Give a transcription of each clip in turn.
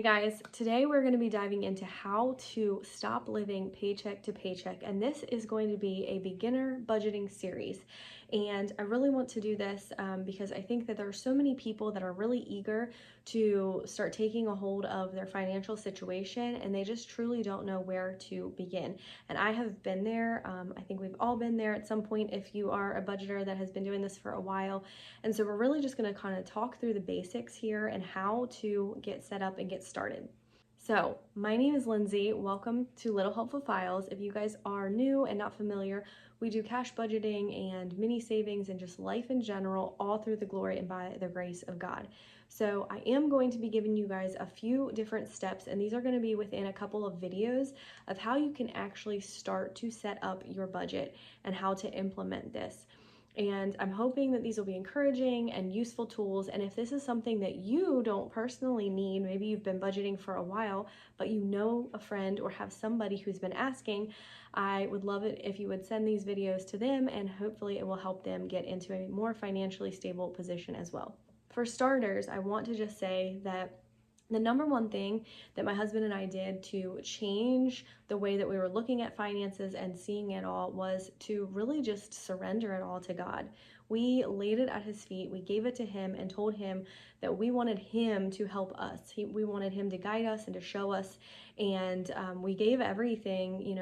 Hey guys, today we're going to be diving into how to stop living paycheck to paycheck, and this is going to be a beginner budgeting series. And I really want to do this because I think that there are so many people that are really eager to start taking a hold of their financial situation, and they just truly don't know where to begin. And I have been there. I think we've all been there at some point if you are a budgeter that has been doing this for a while. And so we're really just going to kind of talk through the basics here and how to get set up and get started. So my name is Lindsay. Welcome to Little Helpful Files. If you guys are new and not familiar, we do cash budgeting and mini savings and just life in general, all through the glory and by the grace of God. So I am going to be giving you guys a few different steps, and these are going to be within a couple of videos of how you can actually start to set up your budget and how to implement this. And I'm hoping that these will be encouraging and useful tools. And if this is something that you don't personally need, maybe you've been budgeting for a while, but you know a friend or have somebody who's been asking, I would love it if you would send these videos to them, and hopefully it will help them get into a more financially stable position as well. For starters, I want to just say that the number one thing that my husband and I did to change the way that we were looking at finances and seeing it all was to really just surrender it all to God. We laid it at his feet, we gave it to him and told him that we wanted him to help us. We wanted him to guide us and to show us, and we gave everything,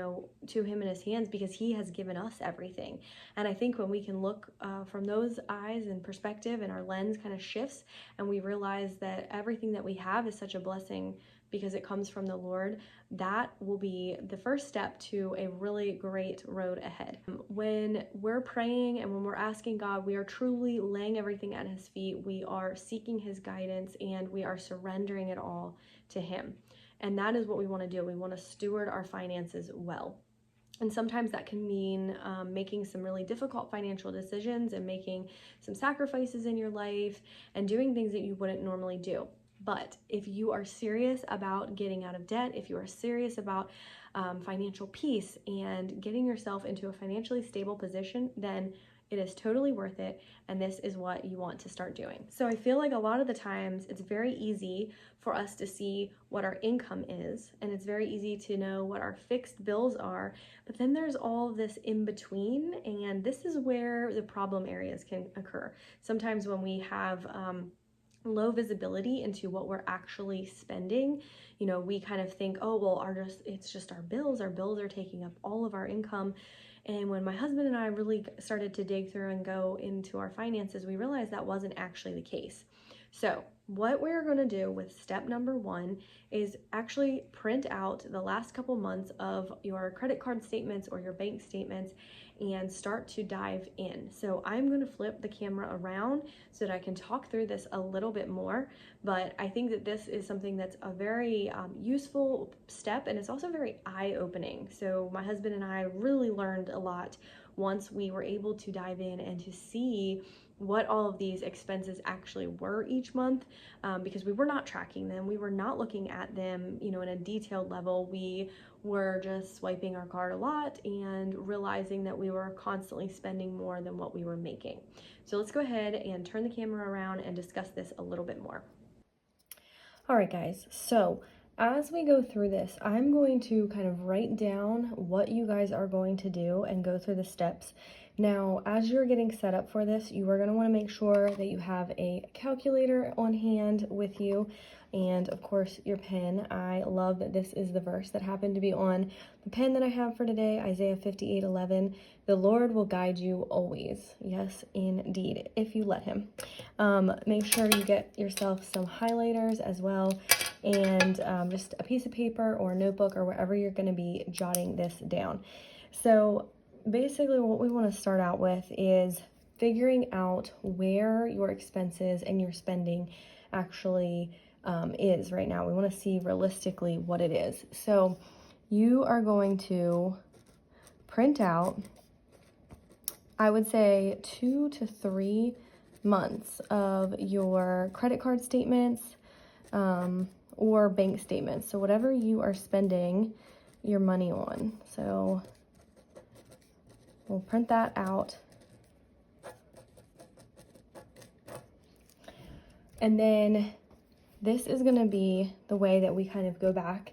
to him in his hands because he has given us everything. And I think when we can look from those eyes and perspective, and our lens kind of shifts, and we realize that everything that we have is such a blessing because it comes from the Lord, that will be the first step to a really great road ahead. When we're praying and when we're asking God, we are truly laying everything at his feet. We are seeking his guidance and we are surrendering it all to him. And that is what we want to do. We want to steward our finances well. And sometimes that can mean making some really difficult financial decisions and making some sacrifices in your life and doing things that you wouldn't normally do. But if you are serious about getting out of debt, if you are serious about financial peace and getting yourself into a financially stable position, then it is totally worth it, and this is what you want to start doing. So I feel like a lot of the times it's very easy for us to see what our income is, and it's very easy to know what our fixed bills are, but then there's all this in between, and this is where the problem areas can occur. Sometimes when we have low visibility into what we're actually spending, we kind of think, oh, well, it's just our bills are taking up all of our income. And when my husband and I really started to dig through and go into our finances, we realized that wasn't actually the case. So what we're going to do with step number one is actually print out the last couple months of your credit card statements or your bank statements and start to dive in. So I'm going to flip the camera around so that I can talk through this a little bit more, but I think that this is something that's a very useful step, and it's also very eye-opening. So my husband and I really learned a lot once we were able to dive in and to see what all of these expenses actually were each month, because we were not tracking them. We were not looking at them, in a detailed level. We were just swiping our card a lot and realizing that we were constantly spending more than what we were making. So let's go ahead and turn the camera around and discuss this a little bit more. All right, guys, so as we go through this, I'm going to kind of write down what you guys are going to do and go through the steps. Now, as you're getting set up for this, you are going to want to make sure that you have a calculator on hand with you, and of course your pen. I love that this is the verse that happened to be on the pen that I have for today, Isaiah 58:11. The Lord will guide you always. Yes, indeed, if you let him. Make sure you get yourself some highlighters as well, and just a piece of paper or a notebook or wherever you're going to be jotting this down. So basically what we want to start out with is figuring out where your expenses and your spending actually is right now. We want to see realistically what it is. So you are going to print out, I would say, 2 to 3 months of your credit card statements or bank statements. So whatever you are spending your money on. So we'll print that out. And then this is going to be the way that we kind of go back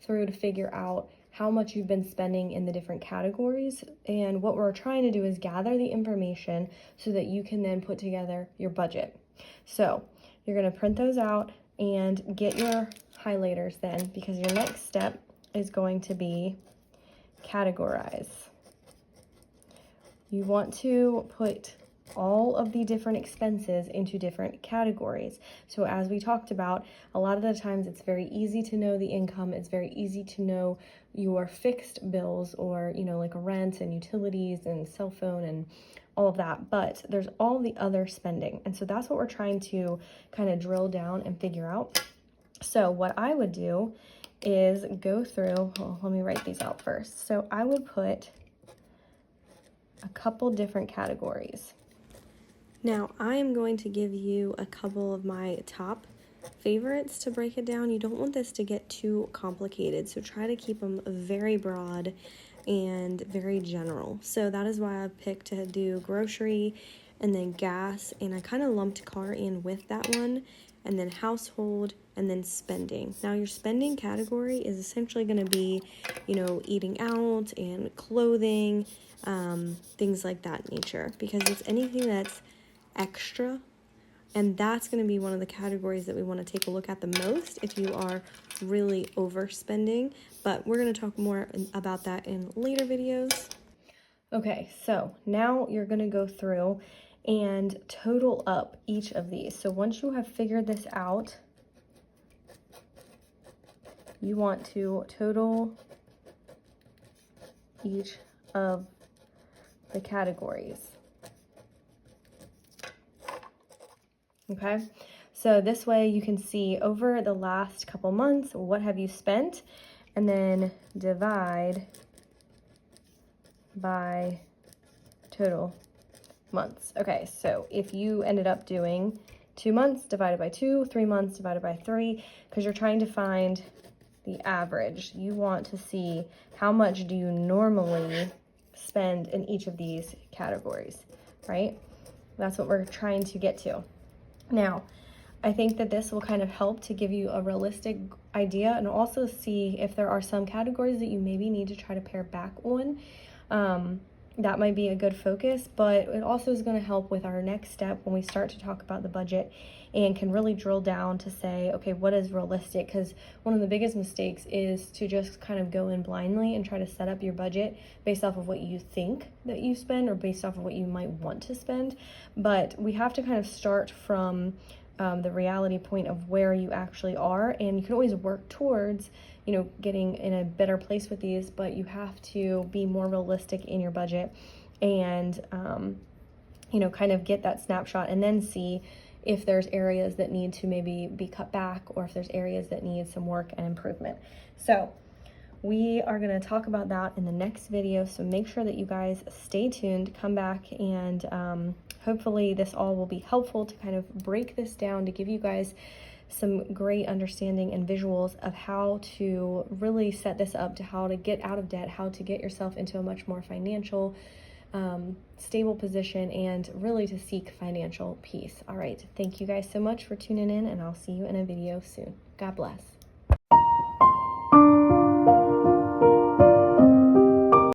through to figure out how much you've been spending in the different categories. And what we're trying to do is gather the information so that you can then put together your budget. So you're going to print those out and get your highlighters then, because your next step is going to be categorize. You want to put all of the different expenses into different categories. So as we talked about, a lot of the times it's very easy to know the income. It's very easy to know your fixed bills, or, you know, like rent and utilities and cell phone and all of that, but there's all the other spending. And so that's what we're trying to kind of drill down and figure out. So what I would do is go through, well, let me write these out first. So I would put a couple different categories. Now, I am going to give you a couple of my top favorites to break it down. You don't want this to get too complicated, so try to keep them very broad and very general. So that is why I picked to do grocery and then gas, and I kind of lumped car in with that one, and then household, and then spending. Now your spending category is essentially going to be, you know, eating out and clothing, things like that nature, because it's anything that's extra, and that's going to be one of the categories that we want to take a look at the most if you are really overspending, but we're going to talk more about that in later videos. Okay, so now you're going to go through and total up each of these. So once you have figured this out, you want to total each of the categories. Okay, so this way you can see over the last couple months, what have you spent, and then divide by total months. Okay, so if you ended up doing 2 months divided by 2, 3 months divided by 3, because you're trying to find the average, you want to see how much do you normally spend in each of these categories, right? That's what we're trying to get to. Now, I think that this will kind of help to give you a realistic idea, and also see if there are some categories that you maybe need to try to pare back on. That might be a good focus, but it also is going to help with our next step when we start to talk about the budget and can really drill down to say, okay, what is realistic? Because one of the biggest mistakes is to just kind of go in blindly and try to set up your budget based off of what you think that you spend, or based off of what you might want to spend. But we have to kind of start from the reality point of where you actually are, and you can always work towards, you know, getting in a better place with these, but you have to be more realistic in your budget and, you know, kind of get that snapshot and then see if there's areas that need to maybe be cut back, or if there's areas that need some work and improvement. So we are going to talk about that in the next video, so make sure that you guys stay tuned, come back, and hopefully this all will be helpful to kind of break this down, to give you guys some great understanding and visuals of how to really set this up, to how to get out of debt, how to get yourself into a much more financial, stable position, and really to seek financial peace. All right, thank you guys so much for tuning in, and I'll see you in a video soon. God bless.